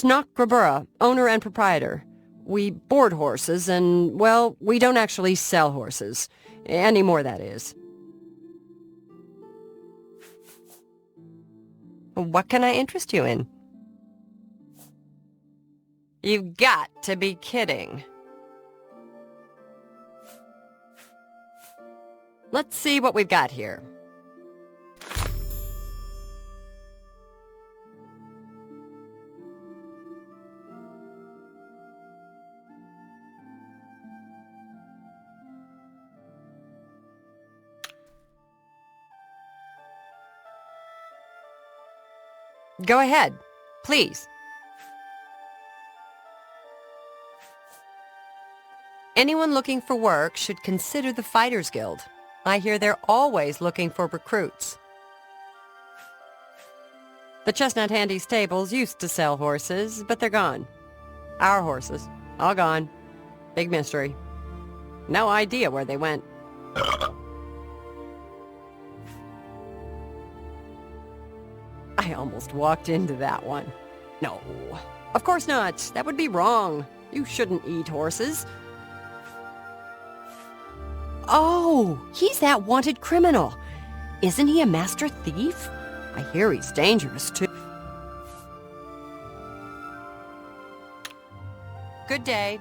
Grabura, owner and proprietor. We board horses and, well, we don't actually sell horses. Anymore, that is. What can I interest you in? You've got to be kidding. Let's see what we've got here. Go ahead, please. Anyone looking for work should consider the Fighters Guild. I hear they're always looking for recruits. The Chestnut Handy stables used to sell horses, but they're gone. Our horses, all gone. Big mystery. No idea where they went. I almost walked into that one. No, of course not. That would be wrong. You shouldn't eat horses. Oh, he's that wanted criminal. Isn't he a master thief? I hear he's dangerous, too. Good day.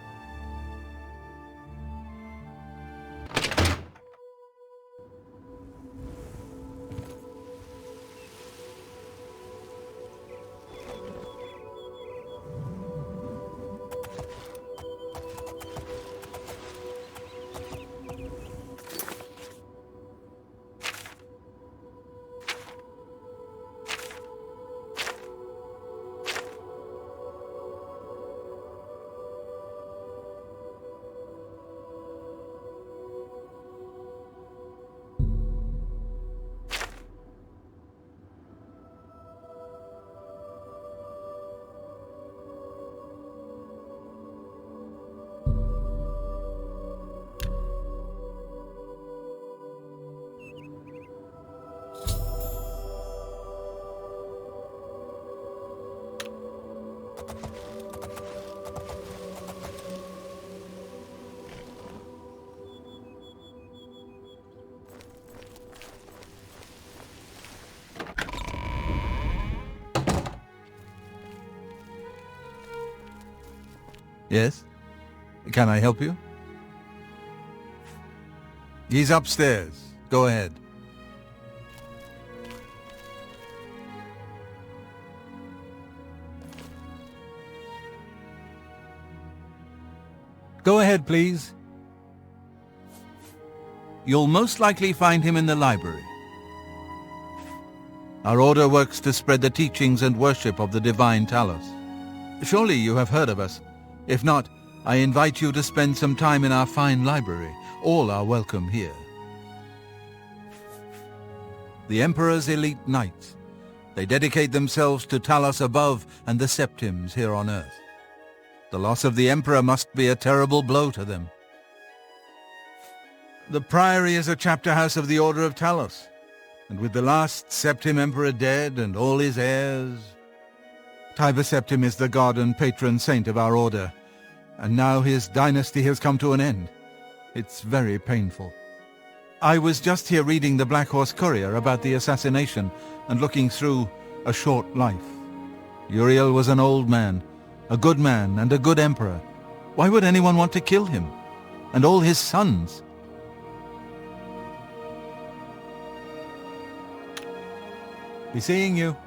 Yes? Can I help you? He's upstairs. Go ahead. Go ahead, please. You'll most likely find him in the library. Our order works to spread the teachings and worship of the divine Talos. Surely you have heard of us. If not, I invite you to spend some time in our fine library. All are welcome here. The Emperor's elite knights. They dedicate themselves to Talos above and the Septims here on Earth. The loss of the Emperor must be a terrible blow to them. The Priory is a chapter house of the Order of Talos, and with the last Septim Emperor dead and all his heirs... Tiber Septim is the god and patron saint of our order, and now his dynasty has come to an end. It's very painful. I was just here reading the Black Horse Courier about the assassination and looking through A Short Life. Uriel was an old man, a good man and a good emperor. Why would anyone want to kill him? And all his sons? Be seeing you.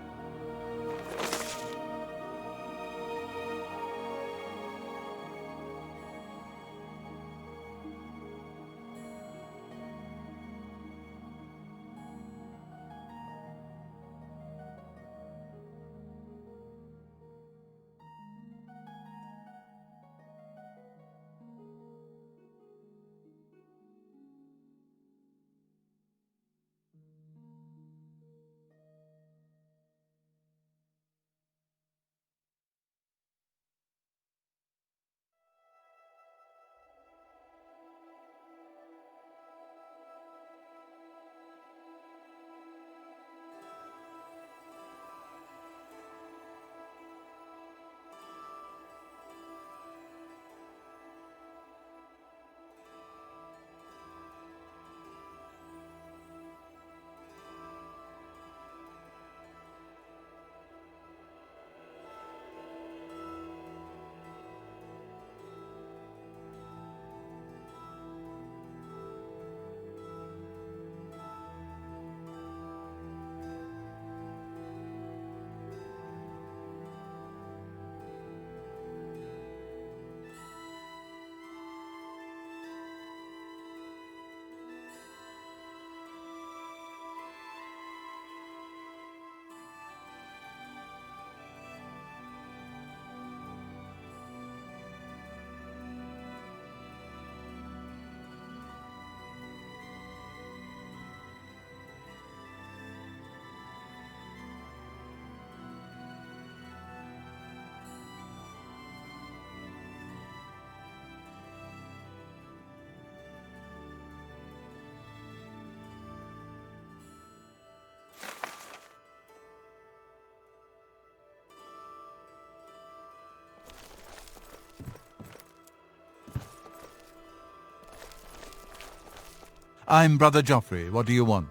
I'm Brother Joffrey. What do you want?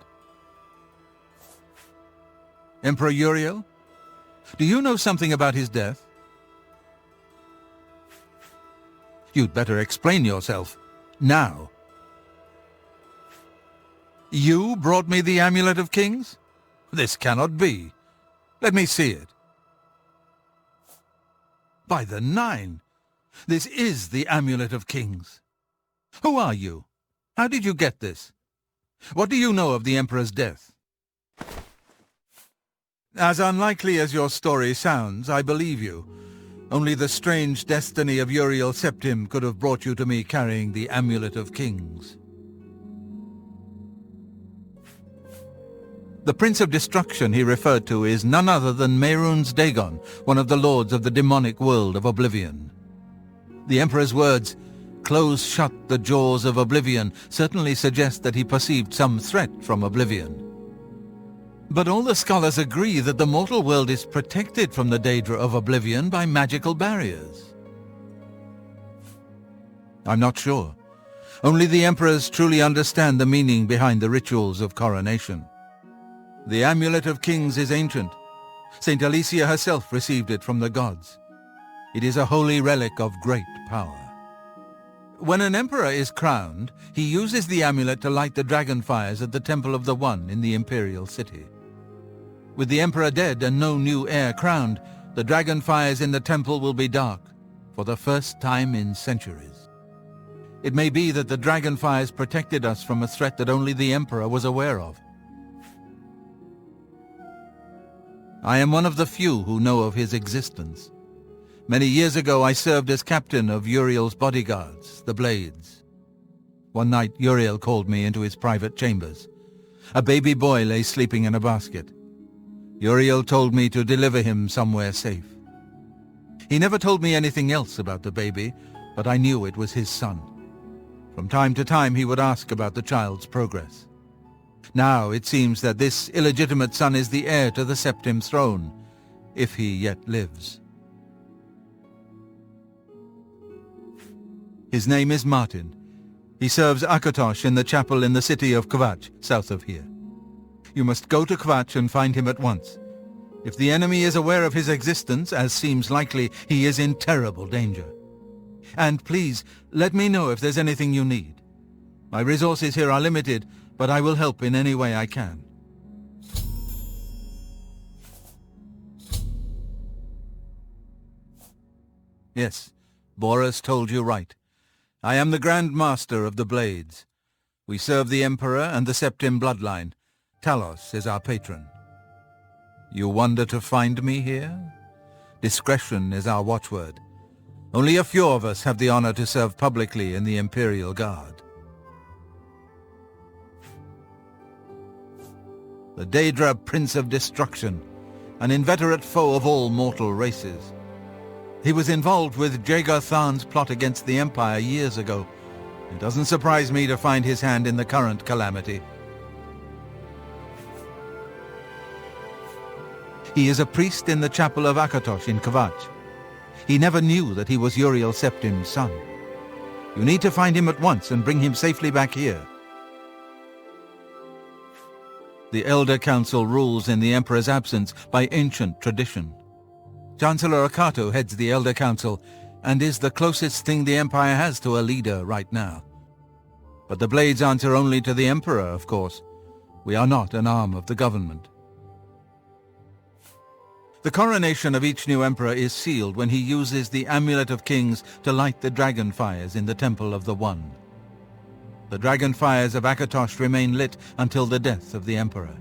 Emperor Uriel? Do you know something about his death? You'd better explain yourself. Now. You brought me the Amulet of Kings? This cannot be. Let me see it. By the Nine! This is the Amulet of Kings. Who are you? How did you get this? What do you know of the Emperor's death? As unlikely as your story sounds, I believe you. Only the strange destiny of Uriel Septim could have brought you to me carrying the Amulet of Kings. The Prince of Destruction he referred to is none other than Mehrunes Dagon, one of the lords of the demonic world of Oblivion. The Emperor's words, "Close shut the jaws of Oblivion," certainly suggest that he perceived some threat from Oblivion. But all the scholars agree that the mortal world is protected from the daedra of Oblivion by magical barriers. I'm not sure. Only the Emperors truly understand the meaning behind the rituals of coronation. The Amulet of Kings is ancient. Saint Alicia herself received it from the gods. It is a holy relic of great power. When an emperor is crowned, he uses the amulet to light the dragon fires at the Temple of the One in the imperial city. With the emperor dead and no new heir crowned, the dragon fires in the temple will be dark, for the first time in centuries. It may be that the dragon fires protected us from a threat that only the emperor was aware of. I am one of the few who know of his existence. Many years ago I served as captain of Uriel's bodyguards, the Blades. One night Uriel called me into his private chambers. A baby boy lay sleeping in a basket. Uriel told me to deliver him somewhere safe. He never told me anything else about the baby, but I knew it was his son. From time to time he would ask about the child's progress. Now it seems that this illegitimate son is the heir to the Septim throne, if he yet lives. His name is Martin. He serves Akatosh in the chapel in the city of Kvatch, south of here. You must go to Kvatch and find him at once. If the enemy is aware of his existence, as seems likely, he is in terrible danger. And please, let me know if there's anything you need. My resources here are limited, but I will help in any way I can. Yes, Boris told you right. I am the Grand Master of the Blades. We serve the Emperor and the Septim bloodline. Talos is our patron. You wonder to find me here? Discretion is our watchword. Only a few of us have the honor to serve publicly in the Imperial Guard. The Daedra Prince of Destruction, an inveterate foe of all mortal races. He was involved with Jagar Tharn's plot against the Empire years ago. It doesn't surprise me to find his hand in the current calamity. He is a priest in the chapel of Akatosh in Kvatch. He never knew that he was Uriel Septim's son. You need to find him at once and bring him safely back here. The Elder Council rules in the Emperor's absence by ancient tradition. Chancellor Akato heads the Elder Council and is the closest thing the Empire has to a leader right now. But the Blades answer only to the Emperor, of course. We are not an arm of the government. The coronation of each new emperor is sealed when he uses the Amulet of Kings to light the dragon fires in the Temple of the One. The dragon fires of Akatosh remain lit until the death of the emperor.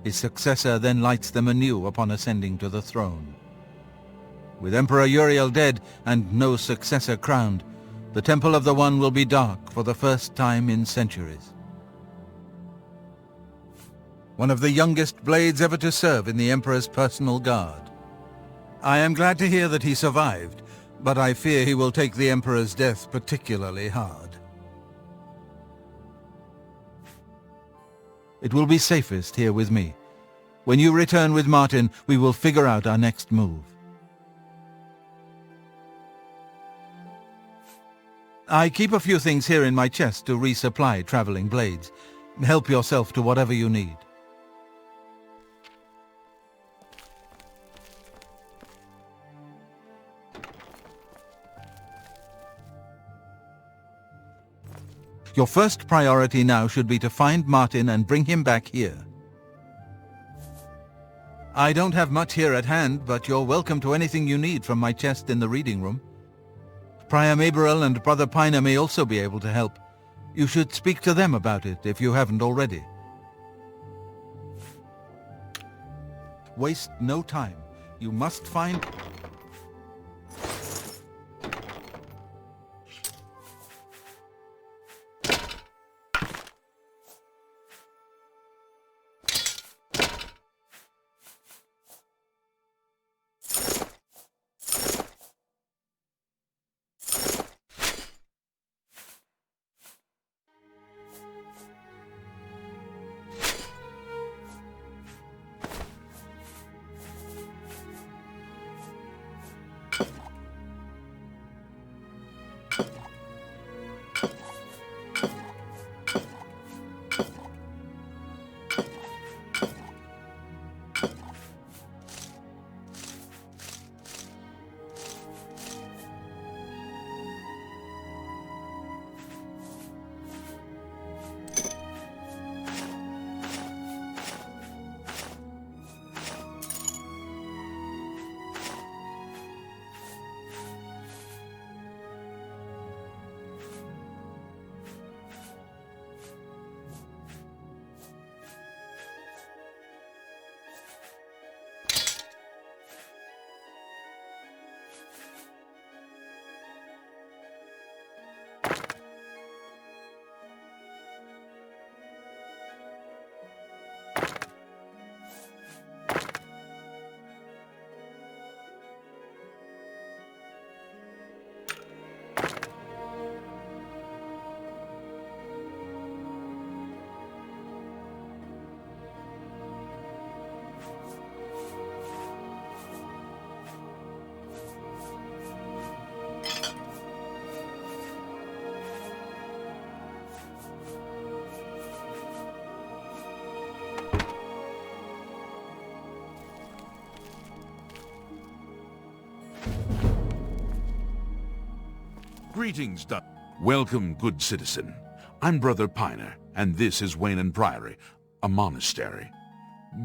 His successor then lights them anew upon ascending to the throne. With Emperor Uriel dead and no successor crowned, the Temple of the One will be dark for the first time in centuries. One of the youngest Blades ever to serve in the Emperor's personal guard. I am glad to hear that he survived, but I fear he will take the Emperor's death particularly hard. It will be safest here with me. When you return with Martin, we will figure out our next move. I keep a few things here in my chest to resupply traveling blades. Help yourself to whatever you need. Your first priority now should be to find Martin and bring him back here. I don't have much here at hand, but you're welcome to anything you need from my chest in the reading room. Prior Maberel and Brother Piner may also be able to help. You should speak to them about it if you haven't already. Waste no time. You must find... Greetings, Welcome, good citizen. I'm Brother Piner, and this is Wayne Priory, a monastery.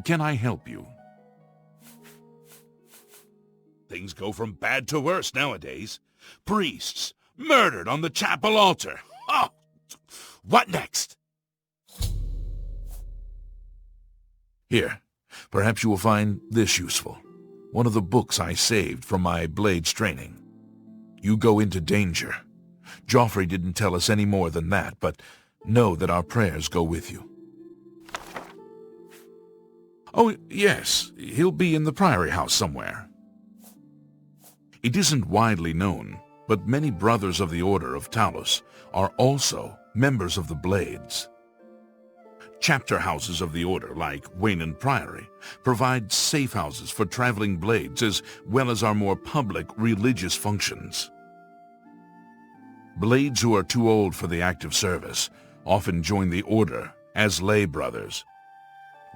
Can I help you? Things go from bad to worse nowadays. Priests murdered on the chapel altar. Oh, what next? Here, perhaps you will find this useful. One of the books I saved from my blades training. You go into danger. Joffrey didn't tell us any more than that, but know that our prayers go with you. Oh, yes, he'll be in the Priory House somewhere. It isn't widely known, but many brothers of the Order of Talos are also members of the Blades. Chapter houses of the Order, like Wayne Priory, provide safe houses for traveling blades as well as our more public religious functions. Blades who are too old for the active service often join the Order as lay brothers.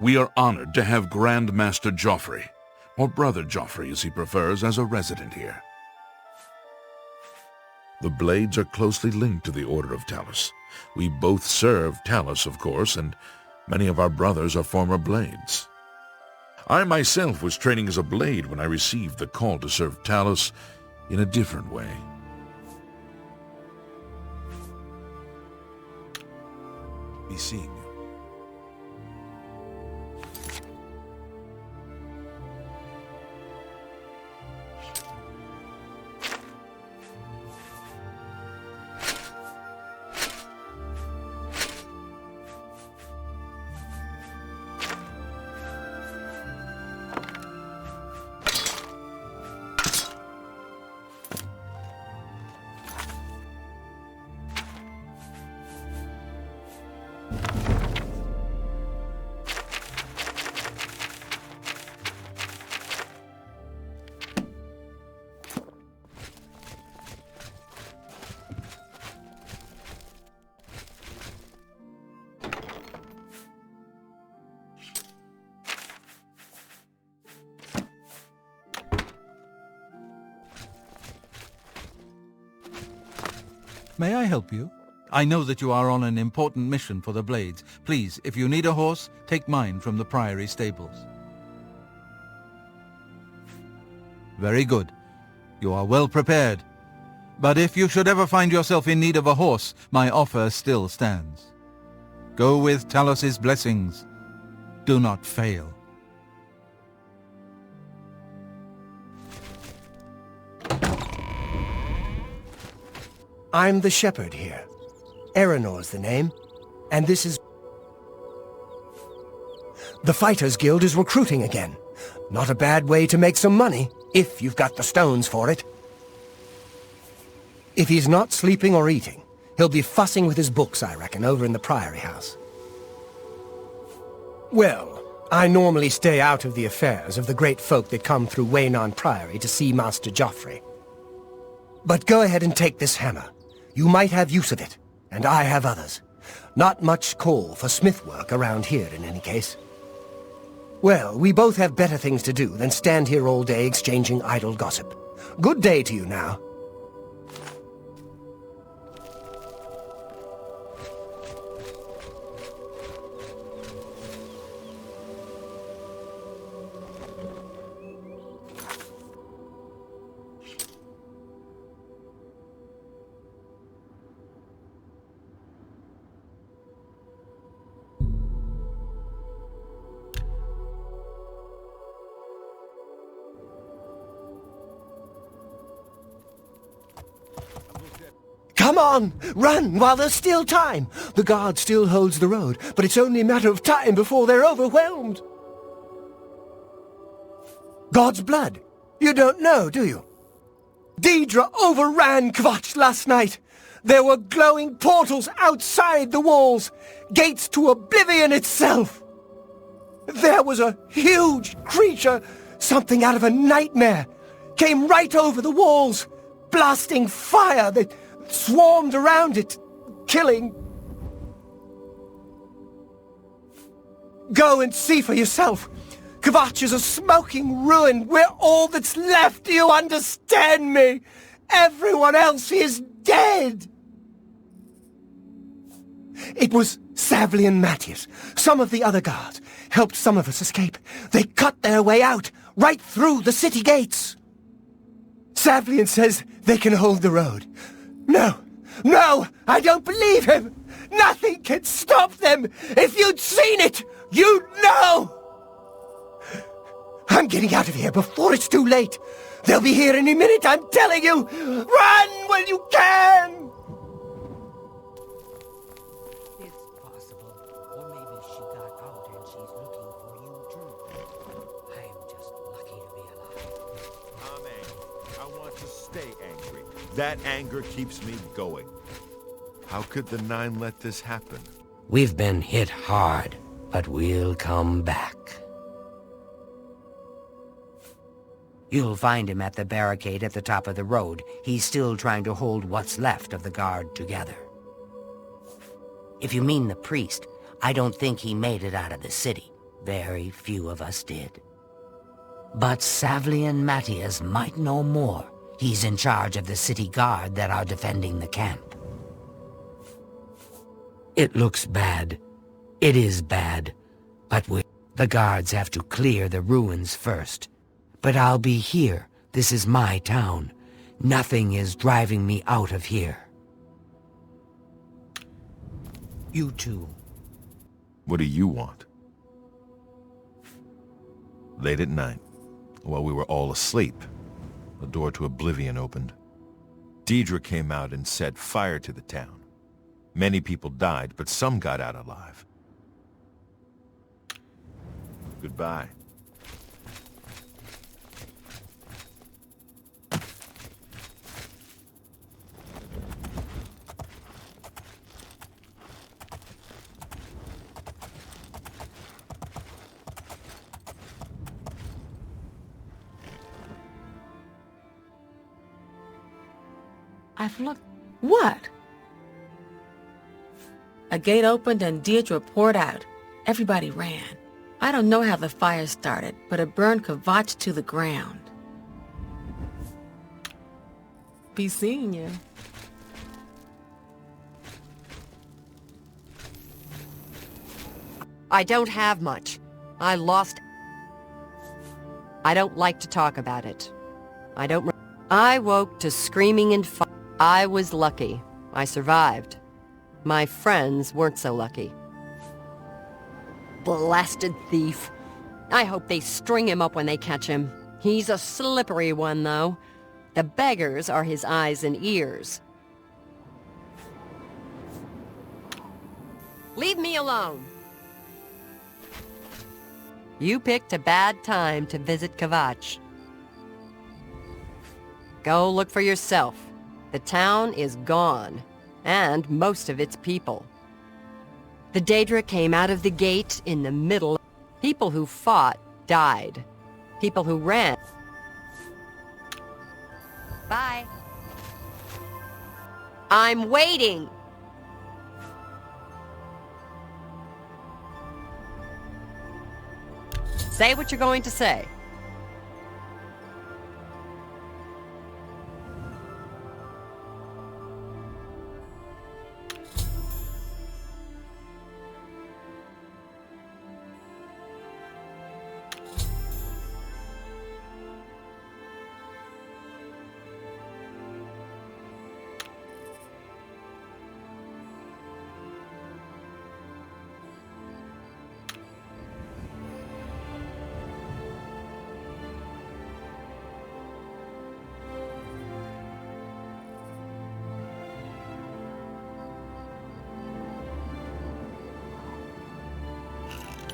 We are honored to have Grand Master Joffrey, or Brother Joffrey as he prefers, as a resident here. The Blades are closely linked to the Order of Talos. We both serve Talos, of course, and many of our brothers are former Blades. I myself was training as a Blade when I received the call to serve Talos in a different way. Be seeing you. May I help you? I know that you are on an important mission for the Blades. Please, if you need a horse, take mine from the Priory stables. Very good. You are well prepared. But if you should ever find yourself in need of a horse, my offer still stands. Go with Talos's blessings. Do not fail. I'm the shepherd here. Eranor's the name, and this is... The Fighters Guild is recruiting again. Not a bad way to make some money, if you've got the stones for it. If he's not sleeping or eating, he'll be fussing with his books, I reckon, over in the Priory House. Well, I normally stay out of the affairs of the great folk that come through Waynon Priory to see Master Joffrey. But go ahead and take this hammer. You might have use of it, and I have others. Not much call for smith work around here, in any case. Well, we both have better things to do than stand here all day exchanging idle gossip. Good day to you now. Come on! Run while there's still time! The guard still holds the road, but it's only a matter of time before they're overwhelmed. God's blood. You don't know, do you? Deidre overran Kvatch last night. There were glowing portals outside the walls, gates to Oblivion itself. There was a huge creature, something out of a nightmare, came right over the walls, blasting fire that swarmed around it, killing. Go and see for yourself. Kvatch is a smoking ruin. We're all that's left. Do you understand me? Everyone else is dead. It was Savli and Matthias. Some of the other guards helped some of us escape. They cut their way out, right through the city gates. Savlian says they can hold the road. No, I don't believe him! Nothing can stop them! If you'd seen it, you'd know! I'm getting out of here before it's too late. They'll be here any minute, I'm telling you! Run when you can! It's possible. Or maybe she got out and she's looking for you too. I'm just lucky to be alive. I'm angry. I want to stay angry. That anger keeps me going. How could the Nine let this happen? We've been hit hard, but we'll come back. You'll find him at the barricade at the top of the road. He's still trying to hold what's left of the guard together. If you mean the priest, I don't think he made it out of the city. Very few of us did. But Savli and Matthias might know more. He's in charge of the city guard that are defending the camp. It looks bad. It is bad. But the guards have to clear the ruins first. But I'll be here. This is my town. Nothing is driving me out of here. You too. What do you want? Late at night, while we were all asleep, the door to Oblivion opened. Deidre came out and set fire to the town. Many people died, but some got out alive. Goodbye. I've looked... What? A gate opened and Deirdre poured out. Everybody ran. I don't know how the fire started, but it burned Kvatch to the ground. Be seeing you. I don't have much. I lost... I don't like to talk about it. I woke to screaming and I was lucky. I survived. My friends weren't so lucky. Blasted thief. I hope they string him up when they catch him. He's a slippery one, though. The beggars are his eyes and ears. Leave me alone. You picked a bad time to visit Kvatch. Go look for yourself. The town is gone, and most of its people. The Daedra came out of the gate in the middle. People who fought died. People who ran. Bye. I'm waiting. Say what you're going to say.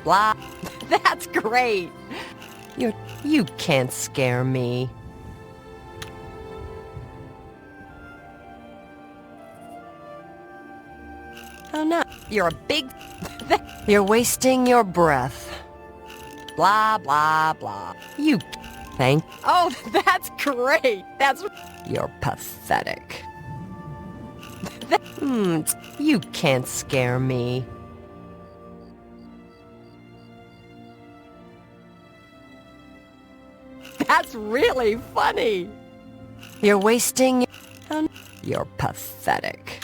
Blah. That's great. You can't scare me. Oh no, you're a big... You're wasting your breath. Blah, blah, blah. You think... Oh, that's great. You're pathetic. You can't scare me. That's really funny. You're wasting... You're pathetic.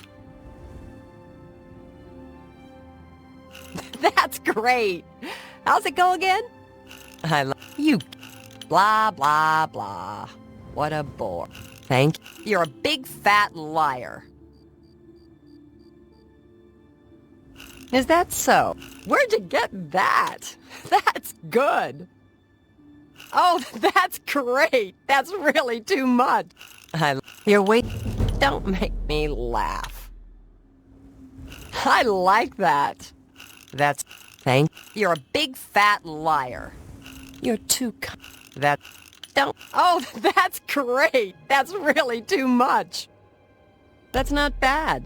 That's great. How's it go again? You... Blah, blah, blah. What a bore. Thank you. You're a big fat liar. Is that so? Where'd you get that? That's good. Oh, that's great. That's really too much. You're Don't make me laugh. I like that. You're a big fat liar. You're too Oh, that's great. That's really too much. That's not bad.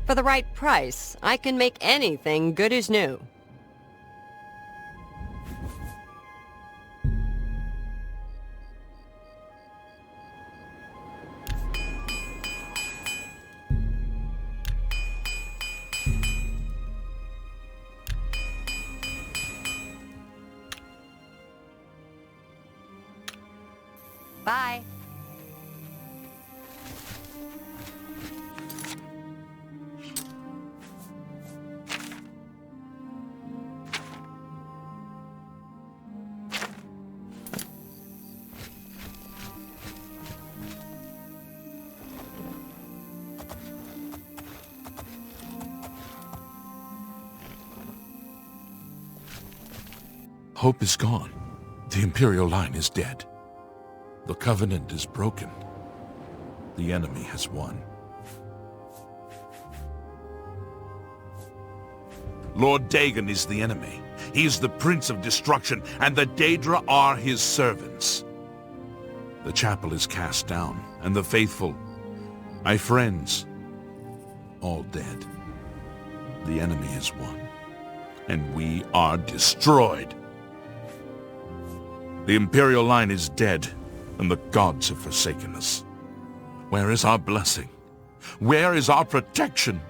For the right price, I can make anything good as new. Bye. Hope is gone. The Imperial line is dead. The Covenant is broken. The enemy has won. Lord Dagon is the enemy. He is the Prince of Destruction, and the Daedra are his servants. The chapel is cast down, and the faithful, my friends, all dead. The enemy has won, and we are destroyed. The Imperial line is dead, and the gods have forsaken us. Where is our blessing? Where is our protection?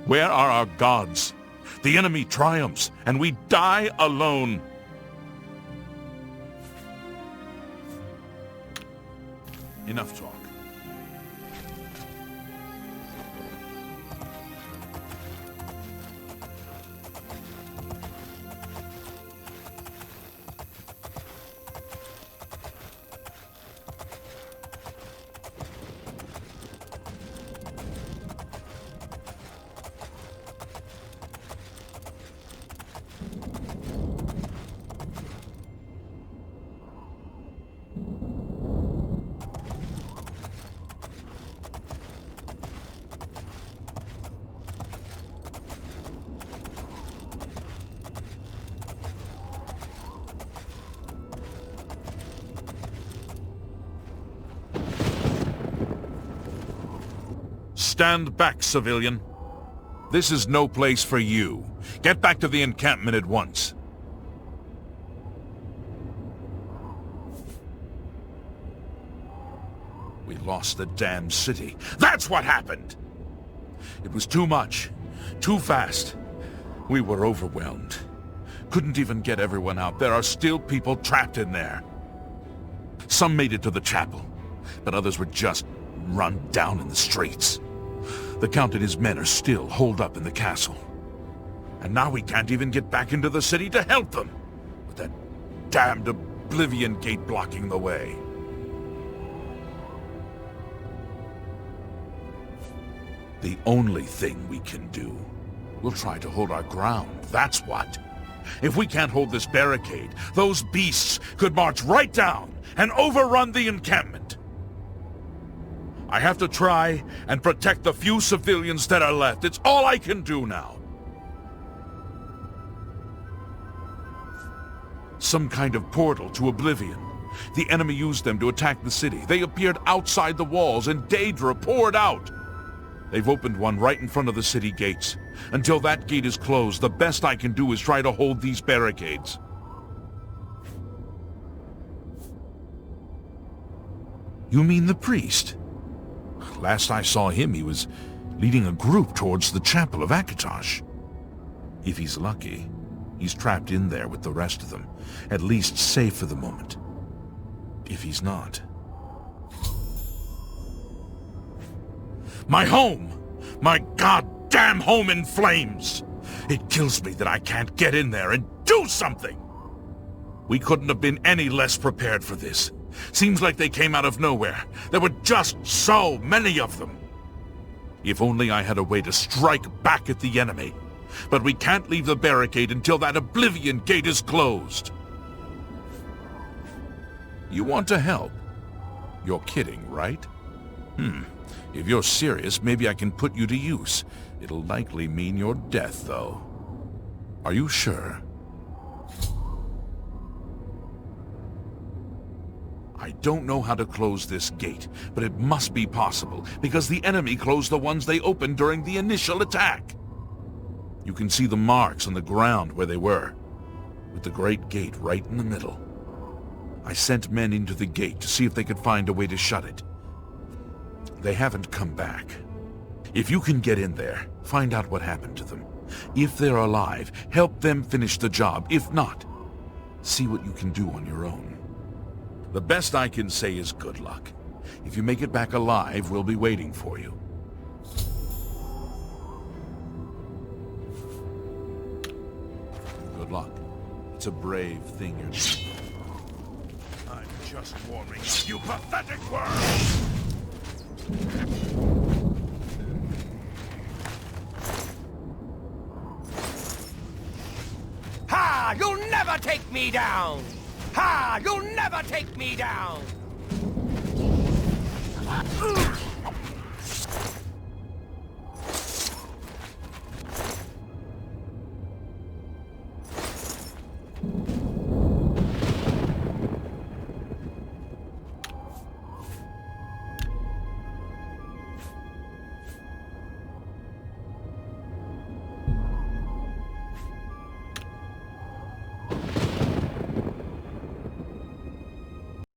Where are our gods? The enemy triumphs, and we die alone. Enough talk. Stand back, civilian. This is no place for you. Get back to the encampment at once. We lost the damn city. That's what happened! It was too much. Too fast. We were overwhelmed. Couldn't even get everyone out. There are still people trapped in there. Some made it to the chapel, but others were just run down in the streets. The Count and his men are still holed up in the castle. And now we can't even get back into the city to help them, with that damned Oblivion gate blocking the way. The only thing we can do, we'll try to hold our ground, that's what. If we can't hold this barricade, those beasts could march right down and overrun the encampment. I have to try and protect the few civilians that are left. It's all I can do now. Some kind of portal to Oblivion. The enemy used them to attack the city. They appeared outside the walls and Daedra poured out. They've opened one right in front of the city gates. Until that gate is closed, the best I can do is try to hold these barricades. You mean the priest? Last I saw him, he was leading a group towards the chapel of Akatosh. If he's lucky, he's trapped in there with the rest of them, at least safe for the moment. If he's not... My home! My goddamn home in flames! It kills me that I can't get in there and do something! We couldn't have been any less prepared for this. Seems like they came out of nowhere. There were just so many of them. If only I had a way to strike back at the enemy. But we can't leave the barricade until that Oblivion gate is closed. You want to help? You're kidding, right? If you're serious, maybe I can put you to use. It'll likely mean your death, though. Are you sure? I don't know how to close this gate, but it must be possible, because the enemy closed the ones they opened during the initial attack. You can see the marks on the ground where they were, with the great gate right in the middle. I sent men into the gate to see if they could find a way to shut it. They haven't come back. If you can get in there, find out what happened to them. If they're alive, help them finish the job. If not, see what you can do on your own. The best I can say is good luck. If you make it back alive, we'll be waiting for you. Good luck. It's a brave thing you're doing. I'm just warning you, pathetic worm! Ha! You'll never take me down! Ha! You'll never take me down!